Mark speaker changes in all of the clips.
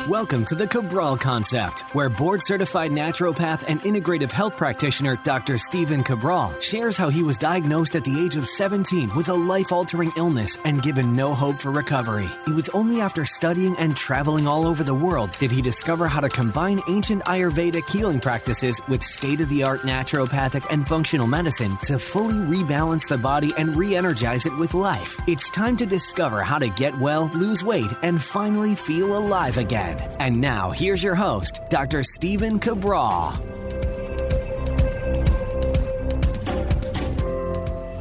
Speaker 1: Welcome to the Cabral Concept, where board-certified naturopath and integrative health practitioner Dr. Stephen Cabral shares how he was diagnosed at the age of 17 with a life-altering illness and given no hope for recovery. It was only after studying and traveling all over the world did he discover how to combine ancient Ayurvedic healing practices with state-of-the-art naturopathic and functional medicine to fully rebalance the body and re-energize it with life. It's time to discover how to get well, lose weight, and finally feel alive again. And now, here's your host, Dr. Stephen Cabral.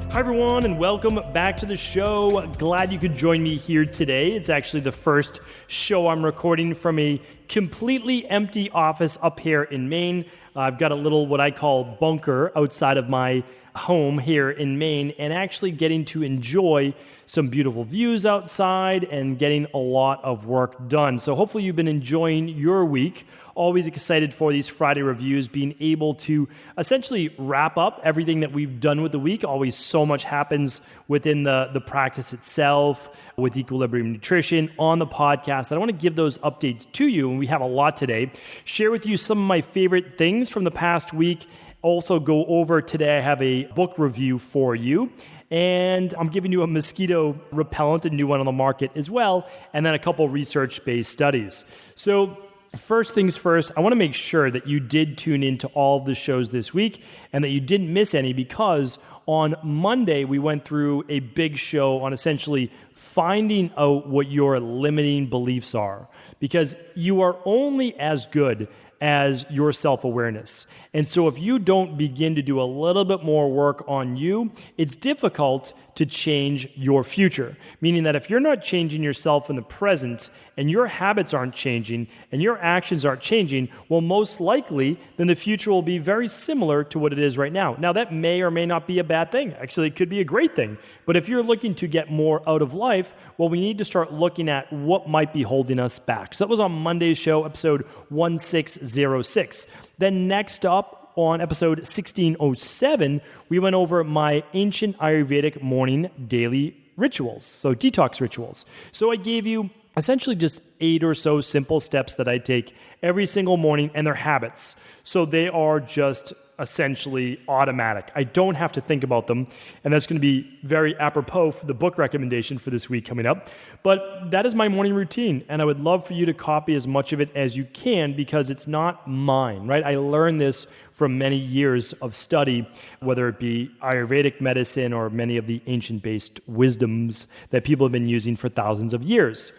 Speaker 2: Hi, everyone, and welcome back to the show. Glad you could join me here today. It's actually the first show I'm recording from a completely empty office up here in Maine. I've got a little, what I call, bunker outside of my home here in Maine, and actually getting to enjoy some beautiful views outside and getting a lot of work done. So hopefully you've been enjoying your week. Always excited for these Friday reviews, being able to essentially wrap up everything that we've done with the week. Always so much happens within the practice itself, with Equilibrium Nutrition on the podcast. I want to give those updates to you, and we have a lot today. Share with you some of my favorite things from the past week. Also go over today, I have a book review for you, and I'm giving you a mosquito repellent, a new one on the market as well, and then a couple research-based studies. So first things first, I want to make sure that you did tune into all of the shows this week and that you didn't miss any, because on Monday we went through a big show on essentially finding out what your limiting beliefs are, because you are only as good as your self-awareness. And so if you don't begin to do a little bit more work on you, it's difficult to change your future. Meaning that if you're not changing yourself in the present and your habits aren't changing and your actions aren't changing, well, most likely, then the future will be very similar to what it is right now. Now, that may or may not be a bad thing. Actually, it could be a great thing. But if you're looking to get more out of life, well, we need to start looking at what might be holding us back. So that was on Monday's show, episode 1606. Then next up, on episode 1607, we went over my ancient Ayurvedic morning daily rituals, so detox rituals. So I gave you essentially just 8 or so simple steps that I take every single morning, and they're habits. So they are just essentially automatic. I don't have to think about them, and that's going to be very apropos for the book recommendation for this week coming up. But that is my morning routine, and I would love for you to copy as much of it as you can, because it's not mine, right? I learned this from many years of study, whether it be Ayurvedic medicine or many of the ancient-based wisdoms that people have been using for thousands of years.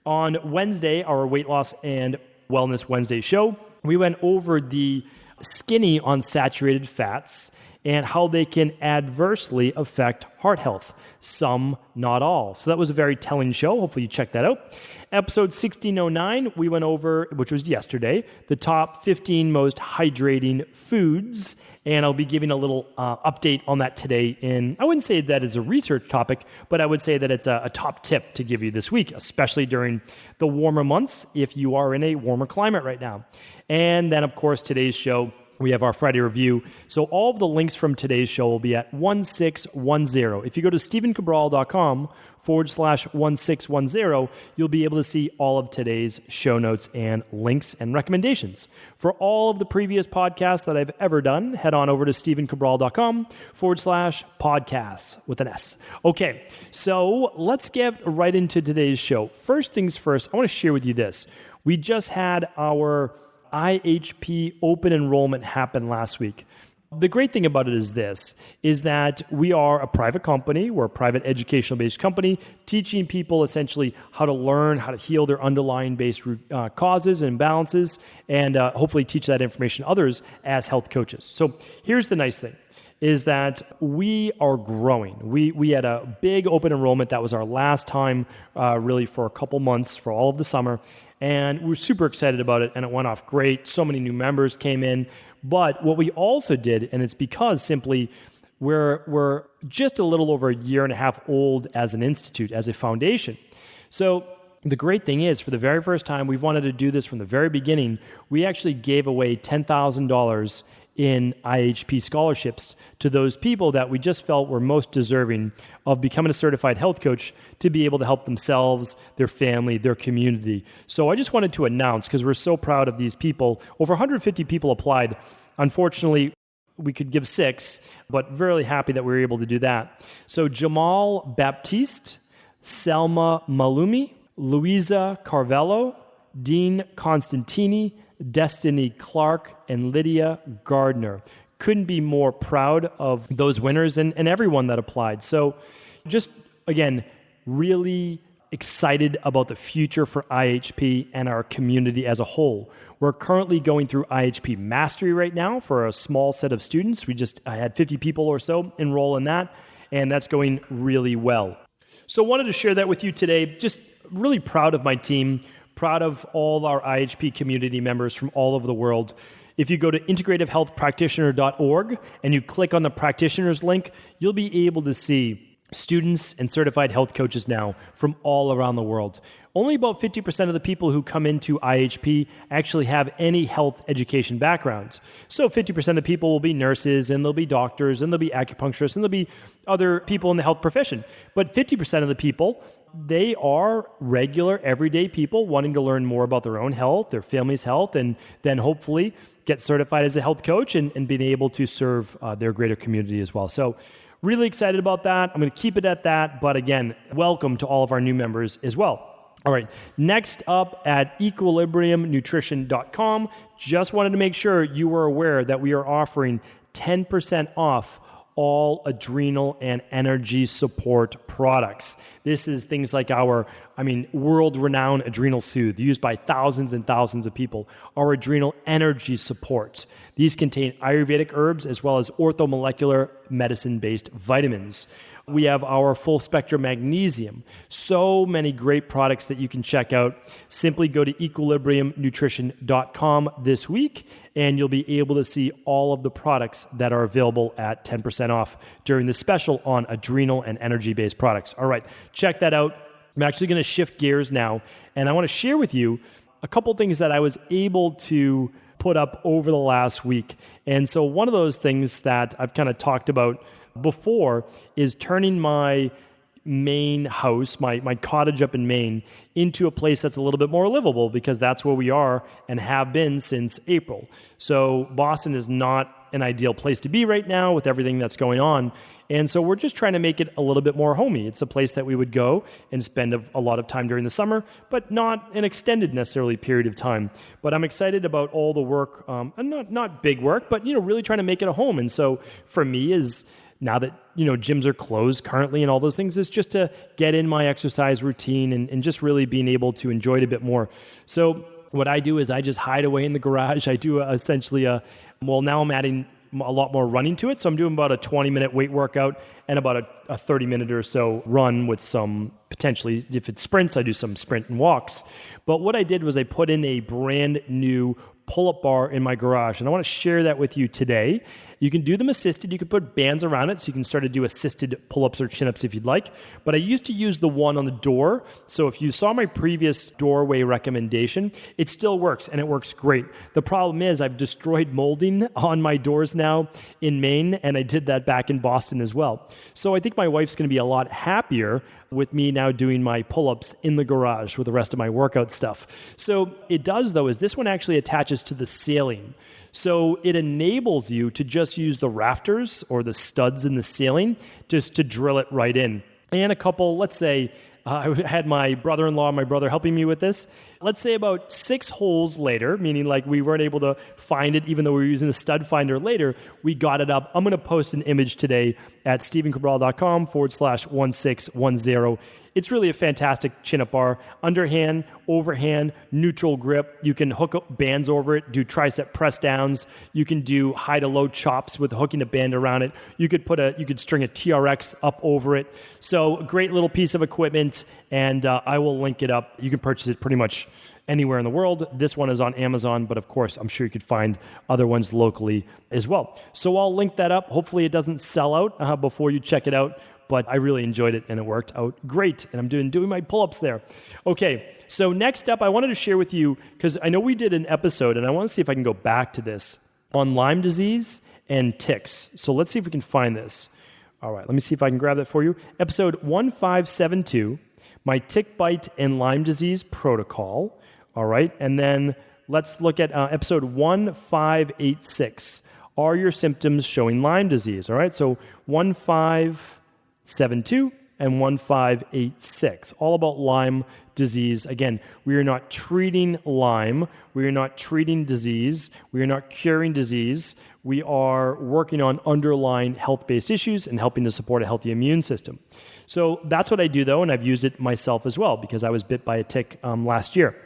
Speaker 2: On Wednesday, our Weight Loss and Wellness Wednesday show, we went over the skinny unsaturated fats and how they can adversely affect heart health. Some, not all. So that was a very telling show. Hopefully you checked that out. Episode 1609, we went over, which was yesterday, the top 15 most hydrating foods. And I'll be giving a little update on that today. I wouldn't say that is a research topic, but I would say that it's a top tip to give you this week, especially during the warmer months if you are in a warmer climate right now. And then, of course, today's show, we have our Friday review. So all of the links from today's show will be at 1610. If you go to stephencabral.com/1610, you'll be able to see all of today's show notes and links and recommendations. For all of the previous podcasts that I've ever done, head on over to stephencabral.com/podcasts with an S. Okay, so let's get right into today's show. First things first, I want to share with you this. We just had our IHP open enrollment happened last week. The great thing about it is this, is that we are a private company. We're a private educational-based company teaching people essentially how to learn, how to heal their underlying based causes and imbalances, and hopefully teach that information to others as health coaches. So here's the nice thing, is that we are growing. We had a big open enrollment. That was our last time really for a couple months for all of the summer. And we were super excited about it, and it went off great. So many new members came in. But what we also did, and it's because simply we're just a little over a year and a half old as an institute, as a foundation. So the great thing is, for the very first time, we've wanted to do this from the very beginning. We actually gave away $10,000 in IHP scholarships to those people that we just felt were most deserving of becoming a certified health coach to be able to help themselves, their family, their community. So I just wanted to announce, because we're so proud of these people, over 150 people applied. Unfortunately, we could give 6, but very happy that we were able to do that. So Jamal Baptiste, Selma Malumi, Louisa Carvello, Dean Constantini, Destiny Clark, and Lydia Gardner. Couldn't be more proud of those winners and everyone that applied. So just, again, really excited about the future for IHP and our community as a whole. We're currently going through IHP Mastery right now for a small set of students. I had 50 people or so enroll in that, and that's going really well. So I wanted to share that with you today. Just really proud of my team, proud of all our IHP community members from all over the world. If you go to integrativehealthpractitioner.org and you click on the practitioners link, you'll be able to see students and certified health coaches now from all around the world. Only about 50% of the people who come into IHP actually have any health education backgrounds. So 50% of people will be nurses, and there'll be doctors, and there'll be acupuncturists, and there'll be other people in the health profession. But 50% of the people, they are regular, everyday people wanting to learn more about their own health, their family's health, and then hopefully get certified as a health coach and being able to serve their greater community as well. So really excited about that. I'm going to keep it at that. But again, welcome to all of our new members as well. All right, next up at equilibriumnutrition.com, just wanted to make sure you were aware that we are offering 10% off all adrenal and energy support products. This is things like our, world-renowned Adrenal Soothe, used by thousands and thousands of people. Our adrenal energy support. These contain Ayurvedic herbs as well as orthomolecular medicine-based vitamins. We have our full spectrum magnesium. So many great products that you can check out. Simply go to equilibriumnutrition.com this week, and you'll be able to see all of the products that are available at 10% off during the special on adrenal and energy-based products. All right, check that out. I'm actually going to shift gears now, and I want to share with you a couple things that I was able to put up over the last week. And so one of those things that I've kind of talked about before is turning my Maine house, my cottage up in Maine, into a place that's a little bit more livable, because that's where we are and have been since April. So Boston is not an ideal place to be right now with everything that's going on. And so we're just trying to make it a little bit more homey. It's a place that we would go and spend a lot of time during the summer, but not an extended necessarily period of time. But I'm excited about all the work, and not big work, but really trying to make it a home. And so for me is, now that, gyms are closed currently and all those things, is just to get in my exercise routine and just really being able to enjoy it a bit more. So what I do is I just hide away in the garage. I do essentially now I'm adding a lot more running to it. So I'm doing about a 20-minute weight workout and about a 30-minute or so run with some, potentially, if it's sprints, I do some sprint and walks. But what I did was I put in a brand new pull-up bar in my garage, and I want to share that with you today. You can do them assisted. You can put bands around it, so you can start to do assisted pull-ups or chin-ups if you'd like. But I used to use the one on the door. So if you saw my previous doorway recommendation, it still works, and it works great. The problem is I've destroyed molding on my doors now in Maine, and I did that back in Boston as well. So I think my wife's going to be a lot happier with me now doing my pull-ups in the garage with the rest of my workout stuff. So it does, though, is this one actually attaches to the ceiling. So it enables you to just use the rafters or the studs in the ceiling just to drill it right in. And a couple, let's say, I had my brother-in-law and my brother helping me with this. Let's say about 6 holes later, meaning like we weren't able to find it even though we were using the stud finder later, we got it up. I'm going to post an image today at stephencabral.com/1610. It's really a fantastic chin-up bar. Underhand, overhand, neutral grip. You can hook up bands over it, do tricep press downs. You can do high to low chops with hooking a band around it. You could string a TRX up over it. So a great little piece of equipment, and I will link it up. You can purchase it pretty much anywhere in the world. This one is on Amazon, but of course, I'm sure you could find other ones locally as well. So I'll link that up. Hopefully it doesn't sell out before you check it out. But I really enjoyed it, and it worked out great. And I'm doing my pull-ups there. Okay, so next up, I wanted to share with you, because I know we did an episode, and I want to see if I can go back to this. on Lyme disease and ticks. So let's see if we can find this. All right, let me see if I can grab that for you. Episode 1572, my tick bite and Lyme disease protocol. All right, and then let's look at episode 1586. Are your symptoms showing Lyme disease? All right, so 1572 and 1586, all about Lyme disease. Again, we are not treating Lyme. We are not treating disease. We are not curing disease. We are working on underlying health-based issues and helping to support a healthy immune system. So that's what I do, though, and I've used it myself as well because I was bit by a tick last year.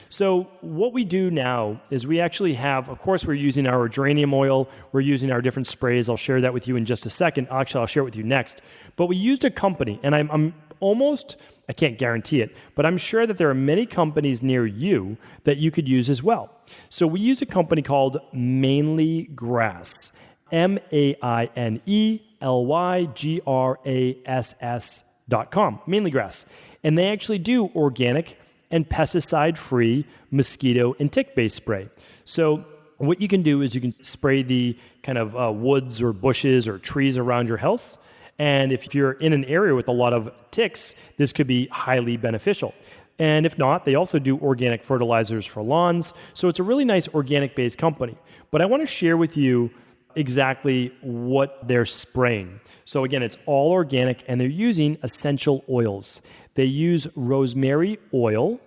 Speaker 2: So what we do now is we actually have, of course, we're using our geranium oil. We're using our different sprays. I'll share that with you in just a second. Actually, I'll share it with you next. But we used a company, and I'm almost, I can't guarantee it, but I'm sure that there are many companies near you that you could use as well. So we use a company called Mainly Grass, MAINLYGRASS.com, Mainly Grass. And they actually do organic and pesticide-free mosquito and tick-based spray. So what you can do is you can spray the kind of woods or bushes or trees around your house. And if you're in an area with a lot of ticks, this could be highly beneficial. And if not, they also do organic fertilizers for lawns. So it's a really nice organic-based company. But I want to share with you exactly what they're spraying. So again, it's all organic, and they're using essential oils. They use rosemary oil.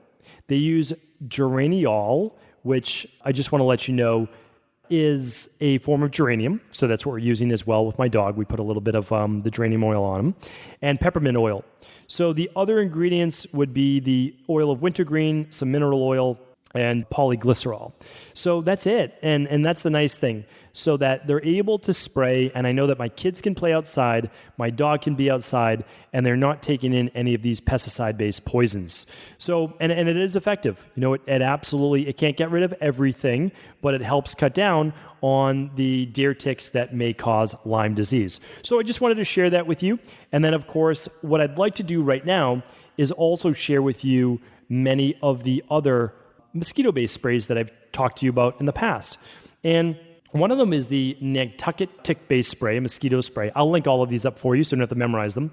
Speaker 2: They use geraniol, which I just want to let you know is a form of geranium. So that's what we're using as well with my dog. We put a little bit of the geranium oil on him. And peppermint oil. So the other ingredients would be the oil of wintergreen, some mineral oil, and polyglycerol. So that's it. And that's the nice thing. So that they're able to spray, and I know that my kids can play outside, my dog can be outside, and they're not taking in any of these pesticide-based poisons. So, and it is effective. You know, it absolutely, it can't get rid of everything, but it helps cut down on the deer ticks that may cause Lyme disease. So I just wanted to share that with you. And then, of course, what I'd like to do right now is also share with you many of the other mosquito-based sprays that I've talked to you about in the past. And one of them is the Nantucket tick-based spray, mosquito spray. I'll link all of these up for you so you don't have to memorize them.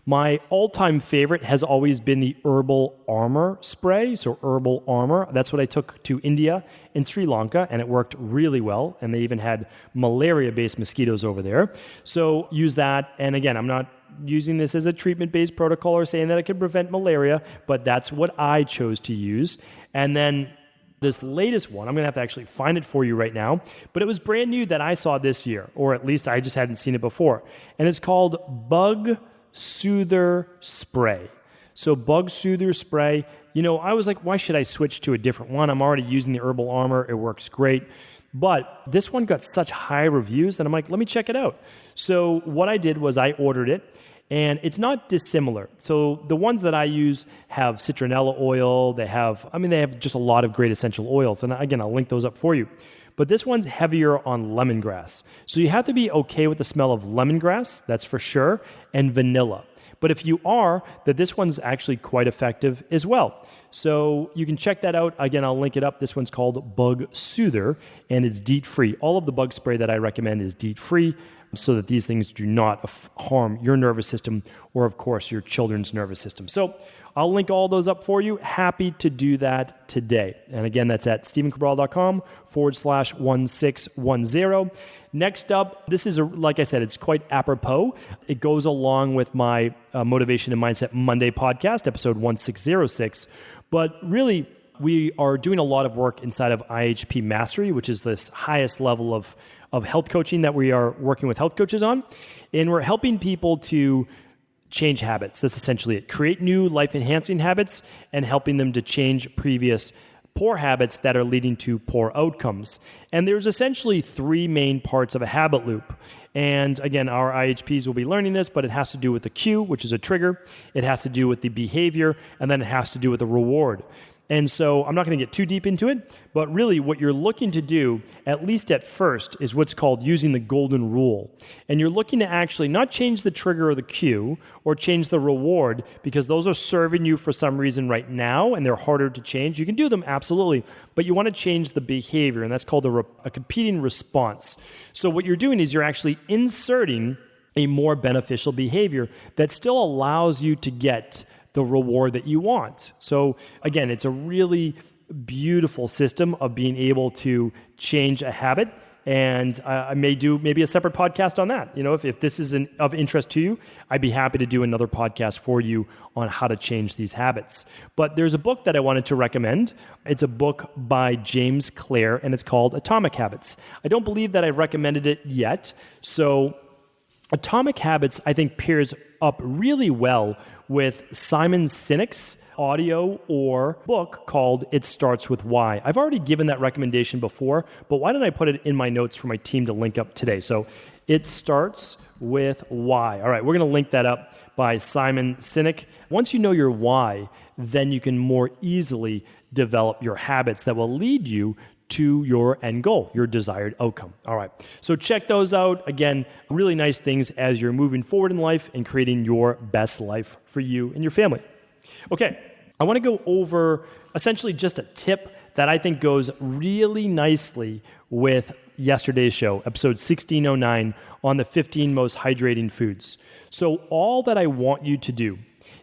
Speaker 2: My all-time favorite has always been the Herbal Armor spray, so Herbal Armor. That's what I took to India and Sri Lanka, and it worked really well, and they even had malaria-based mosquitoes over there. So use that, and again, I'm not using this as a treatment-based protocol or saying that it can prevent malaria, but that's what I chose to use. And then this latest one, I'm going to have to actually find it for you right now, but it was brand new that I saw this year, or at least I just hadn't seen it before. And it's called Bug Soother Spray. So Bug Soother Spray, you know, I was like, why should I switch to a different one? I'm already using the Herbal Armor. It works great. But this one got such high reviews that I'm like, let me check it out. So what I did was I ordered it. And it's not dissimilar. So the ones that I use have citronella oil. They have just a lot of great essential oils. And again, I'll link those up for you. But this one's heavier on lemongrass. So you have to be okay with the smell of lemongrass, that's for sure, and vanilla. But if you are, that this one's actually quite effective as well. So you can check that out. Again, I'll link it up. This one's called Bug Soother, and it's DEET-free. All of the bug spray that I recommend is DEET-free, so that these things do not harm your nervous system or, of course, your children's nervous system. So I'll link all those up for you. Happy to do that today. And again, that's at StephenCabral.com/1610. Next up, this is, like I said, it's quite apropos. It goes along with my Motivation and Mindset Monday podcast, episode 1606. But really, we are doing a lot of work inside of IHP Mastery, which is this highest level of health coaching that we are working with health coaches on. And we're helping people to change habits. That's essentially it. Create new life-enhancing habits and helping them to change previous poor habits that are leading to poor outcomes. And there's essentially three main parts of a habit loop. And again, our IHPs will be learning this, but it has to do with the cue, which is a trigger. It has to do with the behavior, and then it has to do with the reward. And so I'm not going to get too deep into it, but really what you're looking to do, at least at first, is what's called using the golden rule. And you're looking to actually not change the trigger or the cue or change the reward, because those are serving you for some reason right now and they're harder to change. You can do them, absolutely, but you want to change the behavior, and that's called a competing response. So what you're doing is you're actually inserting a more beneficial behavior that still allows you to get the reward that you want. So again, it's a really beautiful system of being able to change a habit. And I may do maybe a separate podcast on that. If this is of interest to you, I'd be happy to do another podcast for you on how to change these habits. But there's a book that I wanted to recommend. It's a book by James Clear, and it's called Atomic Habits. I don't believe that I've recommended it yet. So Atomic Habits, I think, pairs up really well with Simon Sinek's audio or book called It Starts With Why. I've already given that recommendation before, but why don't I put it in my notes for my team to link up today? So It Starts With Why. All right, we're going to link that up by Simon Sinek. Once you know your why, then you can more easily develop your habits that will lead you to your end goal, your desired outcome. All right, so check those out. Again, really nice things as you're moving forward in life and creating your best life for you and your family. Okay, I want to go over essentially just a tip that I think goes really nicely with yesterday's show, episode 1609, on the 15 most hydrating foods. So all that I want you to do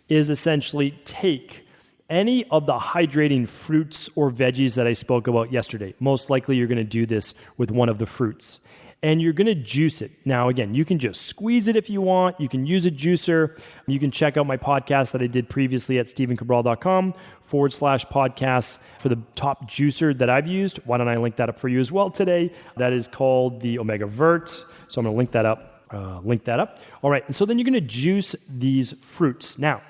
Speaker 2: is essentially take any of the hydrating fruits or veggies that I spoke about yesterday. Most likely you're going to do this with one of the fruits. And you're going to juice it. Now, again, you can just squeeze it if you want. You can use a juicer. You can check out my podcast that I did previously at stephencabral.com/podcasts for the top juicer that I've used. Why don't I link that up for you as well today? That is called the Omega Vert. So I'm going to link that up. All right. And so then you're going to juice these fruits. Now,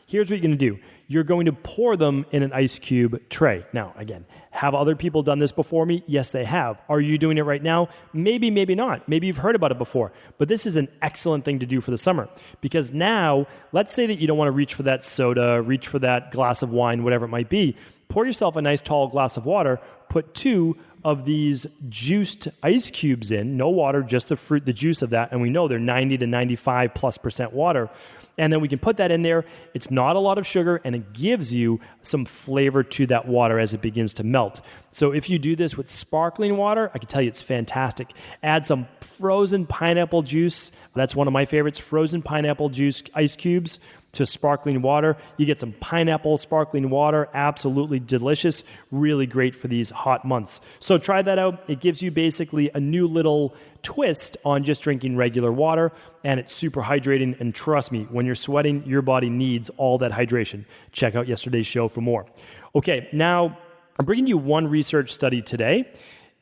Speaker 2: here's what you're going to do. You're going to pour them in an ice cube tray. Now, again, have other people done this before me? Yes, they have. Are you doing it right now? Maybe, maybe not. Maybe you've heard about it before. But this is an excellent thing to do for the summer, because now, let's say that you don't want to reach for that soda, reach for that glass of wine, whatever it might be. Pour yourself a nice tall glass of water, put 2 of these juiced ice cubes in, no water, just the fruit, the juice of that, and we know they're 90 to 95+% water. And then we can put that in there. It's not a lot of sugar, and it gives you some flavor to that water as it begins to melt. So if you do this with sparkling water, I can tell you it's fantastic. Add some frozen pineapple juice. That's one of my favorites, frozen pineapple juice ice cubes to sparkling water. You get some pineapple sparkling water, absolutely delicious, really great for these hot months. So try that out. It gives you basically a new little twist on just drinking regular water, and it's super hydrating. And trust me, when you're sweating, your body needs all that hydration. Check out yesterday's show for more. Okay, now I'm bringing you one research study today.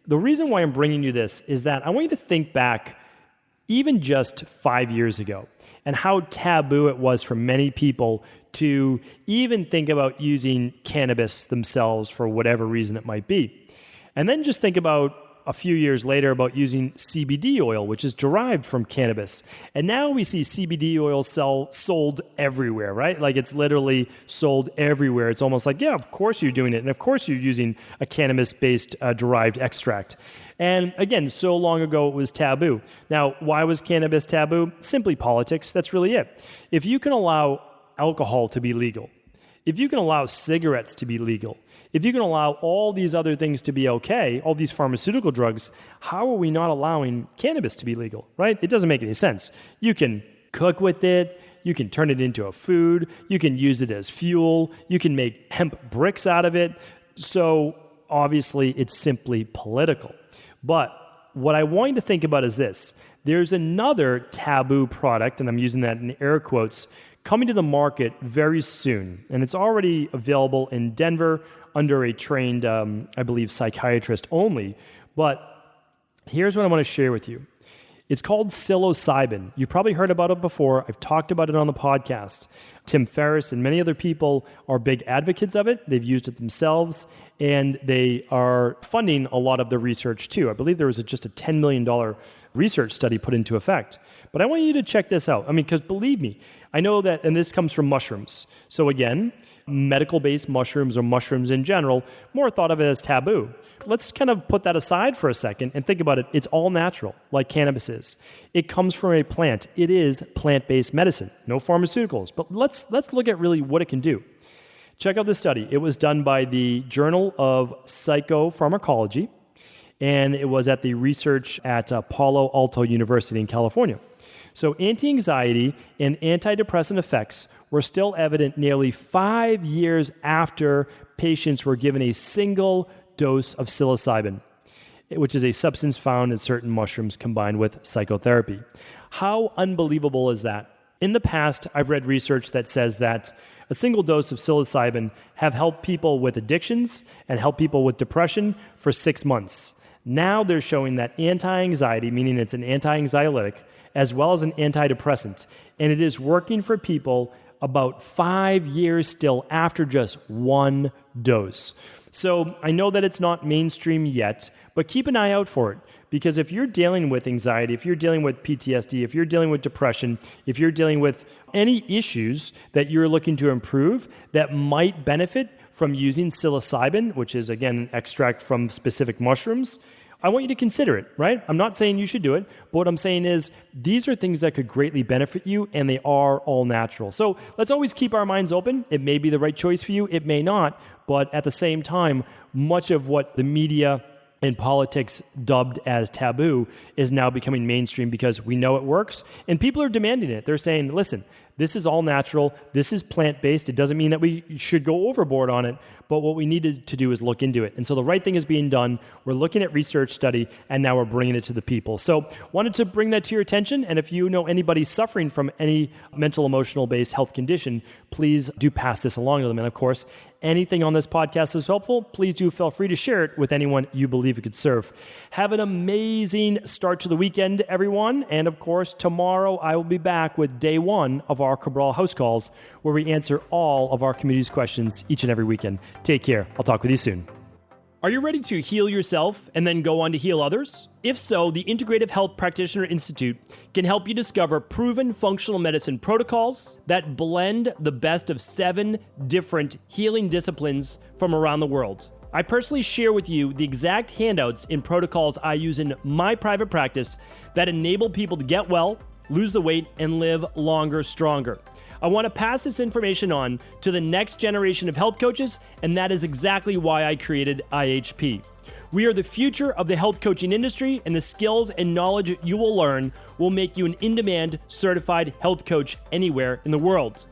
Speaker 2: The reason why I'm bringing you this is that I want you to think back even just 5 years ago, and how taboo it was for many people to even think about using cannabis themselves for whatever reason it might be. And then just think about a few years later about using CBD oil, which is derived from cannabis. And now we see CBD oil sold everywhere, right? Like it's literally sold everywhere. It's almost like, yeah, of course you're doing it. And of course you're using a cannabis-based derived extract. And again, so long ago it was taboo. Now, why was cannabis taboo? Simply politics. That's really it. If you can allow alcohol to be legal, if you can allow cigarettes to be legal, if you can allow all these other things to be okay, all these pharmaceutical drugs, how are we not allowing cannabis to be legal, right? It doesn't make any sense. You can cook with it. You can turn it into a food. You can use it as fuel. You can make hemp bricks out of it. So obviously, it's simply political. But what I want you to think about is this. There's another taboo product, and I'm using that in air quotes, coming to the market very soon. And it's already available in Denver under a trained, I believe, psychiatrist only. But here's what I want to share with you. It's called Psilocybin. You've probably heard about it before. I've talked about it on the podcast. Tim Ferriss and many other people are big advocates of it. They've used it themselves, and they are funding a lot of the research too. I believe there was just a $10 million research study put into effect. But I want you to check this out. Because believe me, I know that, and this comes from mushrooms. So again, medical-based mushrooms or mushrooms in general, more thought of it as taboo. Let's kind of put that aside for a second and think about it. It's all natural, like cannabis is. It comes from a plant. It is plant-based medicine, no pharmaceuticals. But let's look at really what it can do. Check out this study. It was done by the Journal of Psychopharmacology, and it was at the research at Palo Alto University in California. So anti-anxiety and antidepressant effects were still evident nearly 5 years after patients were given a single dose of psilocybin, which is a substance found in certain mushrooms combined with psychotherapy. How unbelievable is that? In the past, I've read research that says that a single dose of psilocybin have helped people with addictions and helped people with depression for 6 months. Now they're showing that anti-anxiety, meaning it's an anti-anxiolytic, as well as an antidepressant, and it is working for people about 5 years still after just one dose. So I know that it's not mainstream yet, but keep an eye out for it. Because if you're dealing with anxiety, if you're dealing with PTSD, if you're dealing with depression, if you're dealing with any issues that you're looking to improve that might benefit from using psilocybin, which is, again, an extract from specific mushrooms, I want you to consider it, right? I'm not saying you should do it, but what I'm saying is these are things that could greatly benefit you, and they are all natural. So let's always keep our minds open. It may be the right choice for you. It may not. But at the same time, much of what the media and politics dubbed as taboo is now becoming mainstream because we know it works, and people are demanding it. They're saying, listen, this is all natural. This is plant-based. It doesn't mean that we should go overboard on it, but what we needed to do is look into it. And so the right thing is being done. We're looking at research study, and now we're bringing it to the people. So wanted to bring that to your attention, and if you know anybody suffering from any mental, emotional-based health condition, please do pass this along to them. And of course, anything on this podcast is helpful, please do feel free to share it with anyone you believe it could serve. Have an amazing start to the weekend, everyone. And of course, tomorrow I will be back with day one of our Cabral House Calls, where we answer all of our community's questions each and every weekend. Take care. I'll talk with you soon. Are you ready to heal yourself and then go on to heal others? If so, the Integrative Health Practitioner Institute can help you discover proven functional medicine protocols that blend the best of 7 different healing disciplines from around the world. I personally share with you the exact handouts and protocols I use in my private practice that enable people to get well, lose the weight, and live longer, stronger. I want to pass this information on to the next generation of health coaches, and that is exactly why I created IHP. We are the future of the health coaching industry, and the skills and knowledge you will learn will make you an in-demand certified health coach anywhere in the world.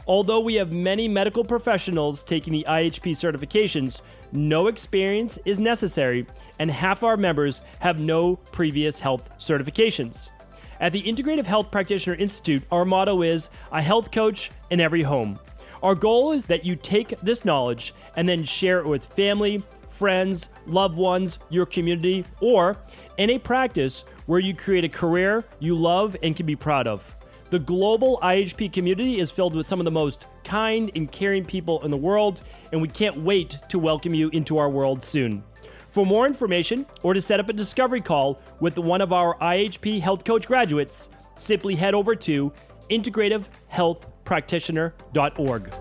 Speaker 2: Although we have many medical professionals taking the IHP certifications, no experience is necessary, and half our members have no previous health certifications. At the Integrative Health Practitioner Institute, our motto is a health coach in every home. Our goal is that you take this knowledge and then share it with family, friends, loved ones, your community, or in a practice where you create a career you love and can be proud of. The global IHP community is filled with some of the most kind and caring people in the world, and we can't wait to welcome you into our world soon. For more information or to set up a discovery call with one of our IHP Health Coach graduates, simply head over to integrativehealthpractitioner.org.